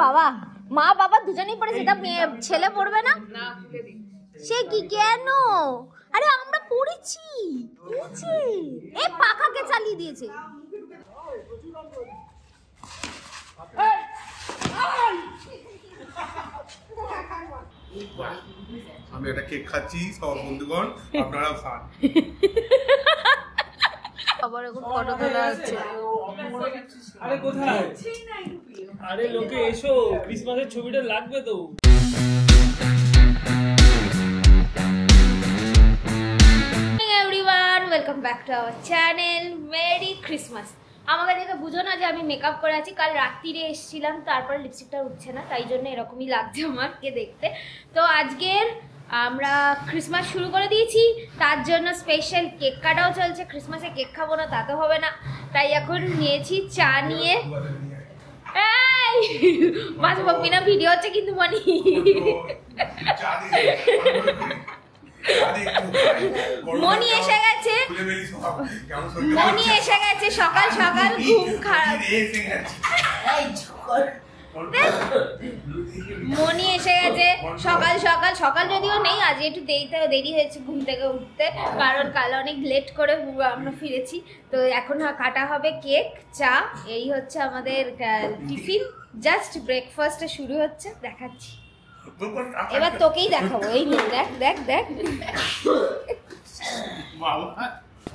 বাবা, মা বাবা দুজনেই পড়েছে, এটা ছেলে পড়বে না? সে কি কেন? আরে আমরা পড়েছি, এই পাখাকে চালিয়ে দিয়েছে। আমি একটা কেক খাচ্ছি, সব বন্ধুগণ আপনারাও খান। আবার এখন ফটো তোলা হচ্ছে। আরে কোথায়? আরে লোকে এসো, ক্রিসমাসের ছবিটা লাগবে তো। Everyone, welcome back to our channel. Merry Christmas. আমাকে দেখে বুঝো না যে আমি মেকআপ করে আছি। কাল রাত্রিরে এসেছিলাম, তারপর লিপস্টিকটা উঠছে না, তাই জন্য এরকমই লাগছে আমাকে দেখতে। তো আজকের আমরা ক্রিসমাস শুরু করে দিয়েছি, তার জন্য স্পেশাল কেক কাটাও চলছে। ক্রিসমাসে কেক খাবো না তা তো হবে না, তাই এখন নিয়েছি চা নিয়ে। এই মাঝে বকবিনা ভিডিও হচ্ছে কিন্তু মনি। মনি এসে গেছে, মনি এসে গেছে সকাল সকাল, ঘুম খারাপ। মনি এসে গেছে সকাল সকাল, সকাল যদিও নেই, আজ একটু দেরি হয়েছে ঘুম থেকে উঠতে, কারণ কাল অনেক লেট করে আমরা ফিরেছি। তো এখন কাটা হবে কেক, চা, এই হচ্ছে আমাদের টিফিন। জাস্ট ব্রেকফাস্টে শুরু হচ্ছে, দেখাচ্ছি। এবার তোকেই দেখাবো, এই নে, দেখ দেখ দেখ,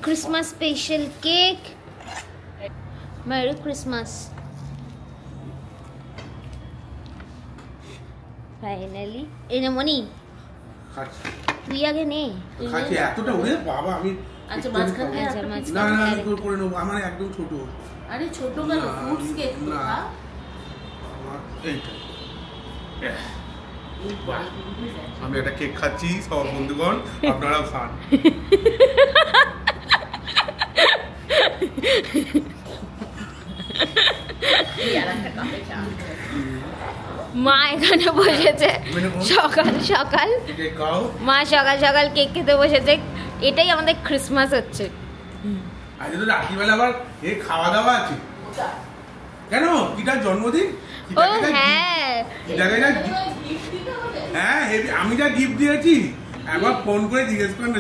Christmas special cake. Merry Christmas. Finally এই নে মনি, তুই আগে নে। খাচ্ছি এতটা ওরে বাবা, আমি আচ্ছা মাঝখানে না না আমি করে নেবো, আমার একদম ছোট। আরে ছোট কেন, ফ্রুটস কেক তো খা। এইটা আমি একটা কেক খাচ্ছি, সব বন্ধুগণ আপনারাও খান। মা এখানে বসেছে সকাল সকাল, মা সকাল সকাল কেক খেতে বসেছে। এটাই আমাদের ক্রিসমাস হচ্ছে। আজ তো রাত্রিবেলা আবার এই খাওয়া দাওয়া আছে। কেন কিটার জন্মদিন? ও হ্যাঁ, হ্যাঁ আমি যা গিফট দিয়েছি একবার ফোন করে জিজ্ঞেস করে না,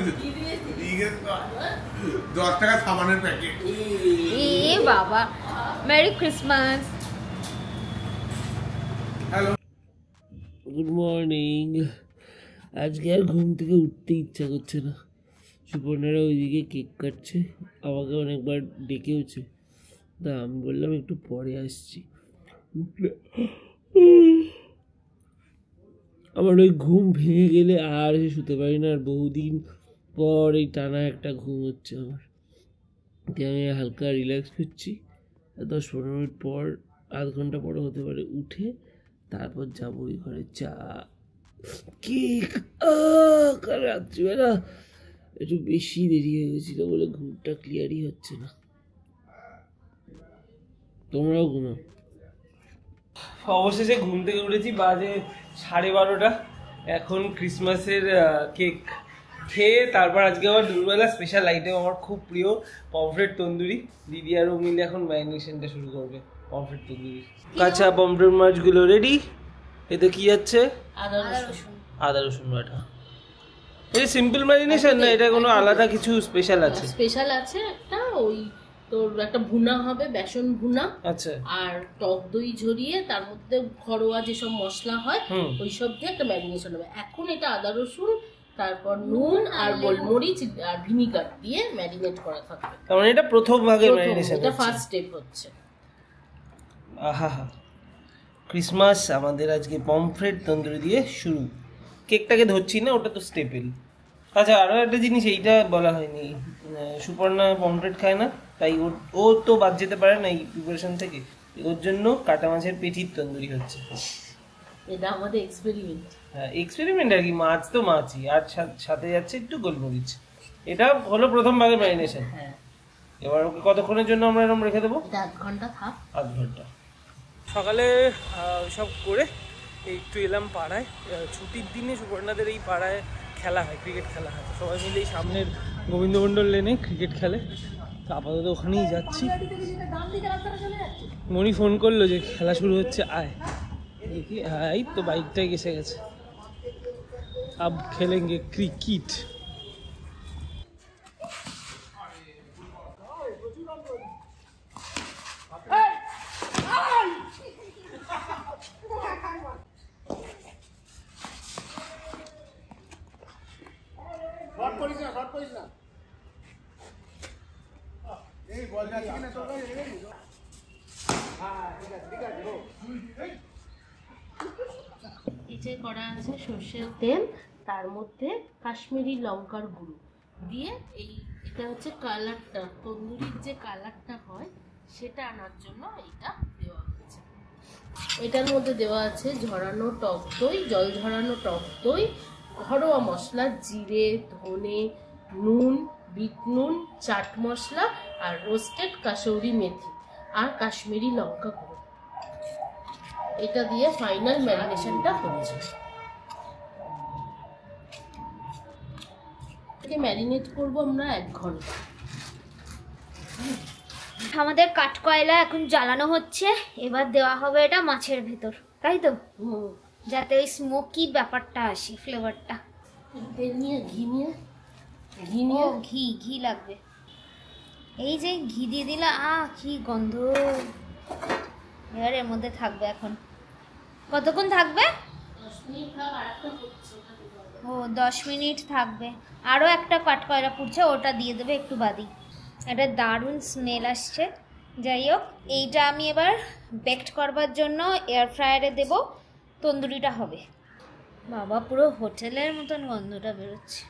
10 টাকা সাবানের প্যাকেট। এ বাবা, merry Christmas. Hello, good morning. আজকে আর ঘুম থেকে উঠতে ইচ্ছা করছে না। সুপর্ণারা ওইদিকে কেক কাটছে, আমাকে অনেকবার ডেকেওছে, তা আমি বললাম একটু পরে আসছি। আমার ওই ঘুম ভেঙে গেলে আর শুতে পারি না, আর বহুদিন পর এই টানা একটা ঘুম হচ্ছে আমার। আমি হালকা রিল্যাক্স করছি, 10-15 মিনিট পর, আধ ঘন্টা পরে হতে পারে উঠে তারপর যাবো ওই ঘরে চা কেক। কাল রাত্রিবেলা একটু বেশি দেরি হয়ে গেছিল বলে ঘুমটা ক্লিয়ারই হচ্ছে না। তোমরাও ঘুমাও। অবশেষে ঘুম থেকে উঠেছি, বাজে 12:30। এখন ক্রিসমাসের কেক খেয়ে তারপর আজকে আবার দুপুরবেলা স্পেশাল আইটেম, আমার খুব প্রিয় পমফ্রেট তন্দুরি। দিদি আরও মিলে এখন ম্যারিনেশনটা শুরু করবে পমফ্রেট তন্দুরি। কাঁচা পমফ্রেট মাছগুলো রেডি। এতে কি যাচ্ছে? আদা রসুন বাটা। এই সিম্পল ম্যারিনেশন না, এটা কোনো আলাদা কিছু স্পেশাল আছে? স্পেশাল আছে একটা, ওই তোর একটা ভুনা হবে, বেসন ভুনা। আচ্ছা। আর টক দই ঝরিয়ে তার মধ্যে ঘরোয়া যেসব মশলা হয় ওই সব দিয়ে একটা ম্যারিনেশন হবে। এখন এটা আদা রসুন, তারপর নুন আর গোলমরিচ আর ভিনিগার দিয়ে ম্যারিনেট করা থাকবে। তার মানে এটা প্রথম ভাগের ম্যারিনেশন, এটা ফার্স্ট স্টেপ হচ্ছে। আহা, ক্রিসমাস আমাদের আজকে পমফ্রেট তন্দুরি দিয়ে শুরু। কেকটাকে ধরছি না, ওটা তো স্টেপেল। আচ্ছা, আরও একটা জিনিস এইটা বলা হয়নি, সুপর্ণা পমফ্রেট খায় না, তাই ও তো বাদ যেতে পারে না এই প্রিপারেশন থেকে। ওর জন্য কাটা মাছের পেটির তন্দুরি হচ্ছে। এটা আমাদের এক্সপেরিমেন্ট। হ্যাঁ, এক্সপেরিমেন্ট আর কি, মাছ তো মাছই, আর সাথে যাচ্ছে একটু গোলমরিচ। এটা হলো প্রথম ভাগের ম্যারিনেশন। হ্যাঁ, এবার ওকে কতক্ষণের জন্য আমরা এরকম রেখে দেবো? এটা আধ ঘন্টা থাক। আধ ঘন্টা। সকালে সব করে একটু এলাম পাড়ায়। ছুটির দিনে সুপর্ণাদের এই পাড়ায় খেলা হয়, ক্রিকেট খেলা হয়। সবাই মিলে এই সামনের গোবিন্দমণ্ডল লেনে ক্রিকেট খেলে। তো আপাতত ওখানেই যাচ্ছি। মনি ফোন করলো যে খেলা শুরু হচ্ছে, আয়। দেখি হ্যাঁ এই তো বাইকটাই এসে গেছে। अब खेलेंगे क्रिकेट। যে করা আছে সর্ষের তেল, তার মধ্যে কাশ্মীরি লঙ্কার গুঁড়ো দিয়ে এটা হচ্ছে কালারটা, তন্দুরির যে কালারটা হয় সেটা আনার জন্য এটা দেওয়া হয়েছে। এটার মধ্যে দেওয়া আছে ঝরানো টক দই, জল ঝরানো টক দই, ঘরোয়া মশলা জিরে, ধনে, নুন, বিট নুন, চাট মশলা আর রোস্টেড কাসৌরি মেথি আর কাশ্মীরি লঙ্কা গুঁড়ো। এটা দিয়ে ফাইনাল ম্যারিনেশনটা হচ্ছে। ম্যারিনেট করব আমরা 1 ঘন্টা। আমাদের কাঠকয়লা এখন জ্বালানো হচ্ছে, এবার দেওয়া হবে এটা মাছের ভেতর, তাই তো? যাতে ওই স্মোকি ব্যাপারটা আসে, ফ্লেভারটা। তেল নিয়ে ঘি ঘি লাগবে। এই যে ঘি দিয়ে দিলা, কি গন্ধ। এবার এর মধ্যে থাকবে এখন কতক্ষণ থাকবে? 10 মিনিট থাকবে। আরও একটা কাঠকয়লা পুড়ছে, ওটা দিয়ে দেবে একটু বাদি। একটা দারুণ স্মেল আসছে। যাই হোক, এইটা আমি এবার বেকড করবার জন্য এয়ার ফ্রায়ারে দেবো, তন্দুরিটা হবে। বাবা, পুরো হোটেলের মতন গন্ধটা বেরোচ্ছে।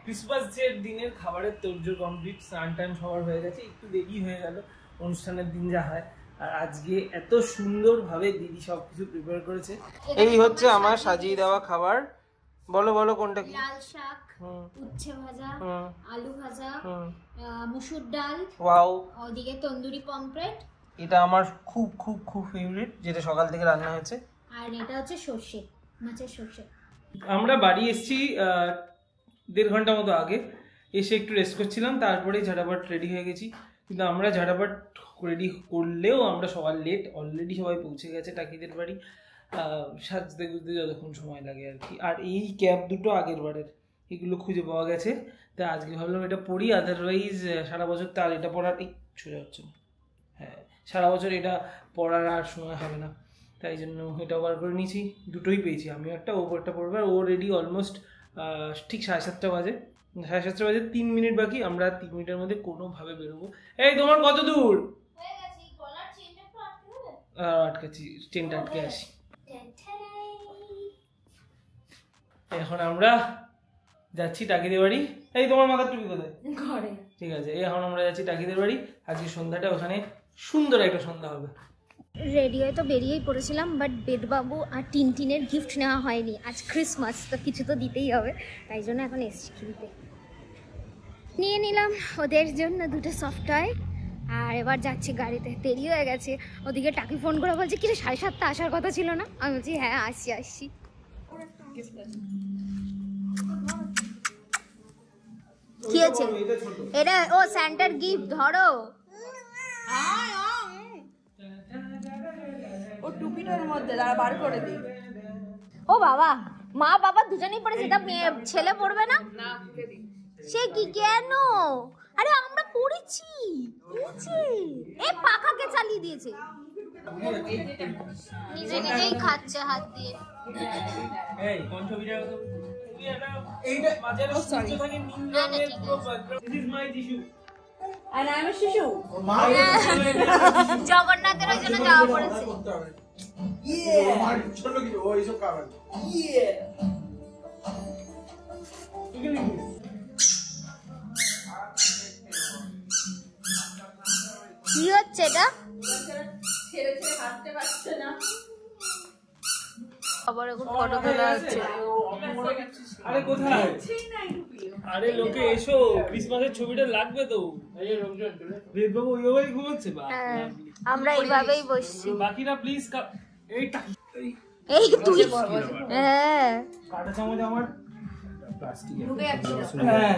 ক্রিসমাসের দিনের খাবারের তোড়জোড় কমপ্লিট, স্নান টান সবার হয়ে গেছে, একটু দেরি হয়ে গেল অনুষ্ঠানের দিন যা হয়। আর আজকে এত সুন্দরভাবে দিদি সবকিছু প্রিপেয়ার করেছে। এই হচ্ছে আমার সাজিয়ে দেওয়া খাবার। বলো বলো কোনটা কি? লাল শাক, উচ্ছে ভাজা, আলু ভাজা, মুসুর ডাল, ওয়াও, ওদিকে তন্দুরি পমফ্রেট। এটা আমার খুব খুব খুব ফেভারিট, যেটা সকাল থেকে রান্না হয়েছে। আর এটা হচ্ছে সর্ষে, মাছের সর্ষে। আমরা বাড়ি এসেছি 1.5 ঘন্টা মতো আগে, এসে একটু রেস্ট করছিলাম, তারপরেই ঝাড়াপাট রেডি হয়ে গেছি। কিন্তু আমরা ঝাড়াপাট রেডি করলেও আমরা সবার লেট, অলরেডি সবাই পৌঁছে গেছে টাকিদের বাড়ি। সাজতে গুজতে যতক্ষণ সময় লাগে আর কি। আর এই ক্যাব দুটো আগের বারের, এগুলো খুঁজে পাওয়া গেছে, তাই আজকে ভাবলাম এটা পরি। আদারওয়াইজ সারা বছর তো আর এটা পরার সোজা হচ্ছে না, হ্যাঁ সারা বছর এটা পরার আর সময় হবে না, তাই জন্য এটা বার করে নিয়েছি। দুটোই পেয়েছি, আমিও একটা, ও একটা পড়বে। আর ও রেডি অলমোস্ট ঠিক 7:30 বাজে, 7:30 বাজে 3 মিনিট বাকি। আমরা 3 মিনিটের মধ্যে কোনোভাবে বেরোবো। এই তোমার কত দূর? আটকাচ্ছি, ট্রেনটা আটকে আসি। এখন আমরা যাচ্ছি টাকিদের বাড়ি। এই তোমার মাথার টুপি কোথায়? ঘরে। ঠিক আছে, এখন আমরা যাচ্ছি টাকিদের বাড়ি। আজকে সন্ধ্যাটা ওখানে সুন্দর একটা সন্ধ্যা হবে। রেডি হয়ে তো বেরিয়েই পড়েছিলাম, বাট বেদবাবু আর টিনটিনের গিফট নেওয়া হয়নি। আজ ক্রিসমাস, তো কিছু তো দিতেই হবে, তাই জন্য এখন এসছি কিনতে। নিয়ে নিলাম ওদের জন্য 2টো সফট টয়। আর এবার যাচ্ছি গাড়িতে, দেরি হয়ে গেছে। ওদিকে টাকি ফোন করে বলছে কি 7:30 আসার কথা ছিল না? আমি বলছি হ্যাঁ আসছি। কি আছে এটা? ও স্যান্টার গিফট, ধরো। ও টুপিটার মধ্যে বার করে দিই। ও বাবা, মা বাবা দুজনেই পড়েছে, তা ছেলে পড়বে না? সে কি কেন? আরে আমরা পড়েছি, এ পাখাকে চালিয়ে দিয়েছে, নিজে নিজেই খাচ্ছে হাত দিয়ে। এই কোন ছবিটা? এইটা মাঝের সূর্য থাকে নীল রঙের পুরো background. This is my tissue আর আমি শিশু। জগন্নাথের ওই জন্য যাওয়া পড়েছে। কি হচ্ছে এটা? ছেড়ে হাঁটতে পারছে না। আবার এখন ফটো তোলা হচ্ছে। আরে কোথায়? আরে লোকে এসো, ক্রিসমাসের ছবিটা লাগবে তো। বেদবাবু ওইভাবেই ঘুমাচ্ছে। আমরা এইভাবেই বসছি। বাকিরা প্লিজ এই তুই হ্যাঁ কাটা চামচ আমার ঢুকে যাচ্ছে। হ্যাঁ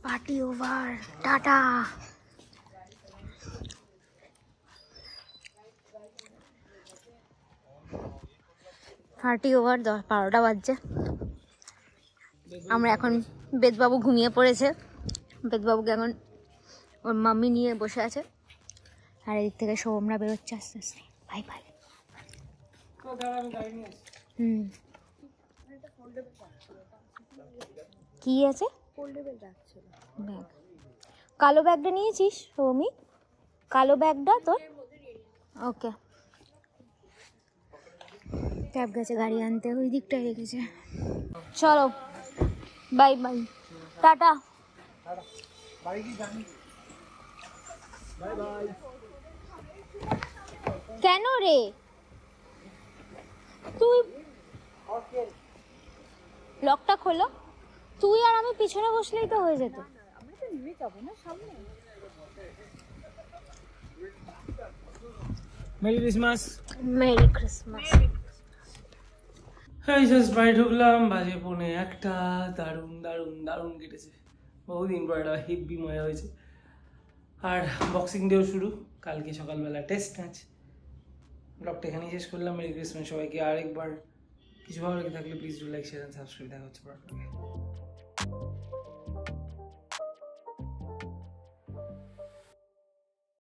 party over, tata. Party over, 12টা বাজছে। আমরা এখন, বেদবাবু ঘুমিয়ে পড়েছে, বেদবাবুকে এখন ওর মাম্মি নিয়ে বসে আছে, আর এদিক থেকে সোমরা বেরোচ্ছে আস্তে আস্তে। ভাই ভাই কি আছে? ব্যাগ, কালো ব্যাগটা নিয়েছিস সৌমি? কালো ব্যাগটা তোর? ওকে। ক্যাব গেছে গাড়ি আনতে, ওই দিকটায় রেখেছে। চলো বাই বাই, টাটা। কেন রে তুই? লকটা খোলো, তুই আর আমি পিছনে বসলেই তো হয়ে যেত। Merry Christmas. Merry Christmas. এই জাস্ট বাড়ি ঢুকলাম, বাজে 1:45। দারুণ দারুণ দারুণ কেটেছে, বহুদিন পর একটা হেভি মজা হয়েছে। আর বক্সিং ডেও শুরু, কালকে সকালবেলা টেস্ট ম্যাচ। ব্লগটা এখানেই শেষ করলাম। মেরি ক্রিসমাস সবাইকে। আরেকবার কিছু ভালো লেগে থাকলে please do like, share and subscribe. দেখা হচ্ছে পরে।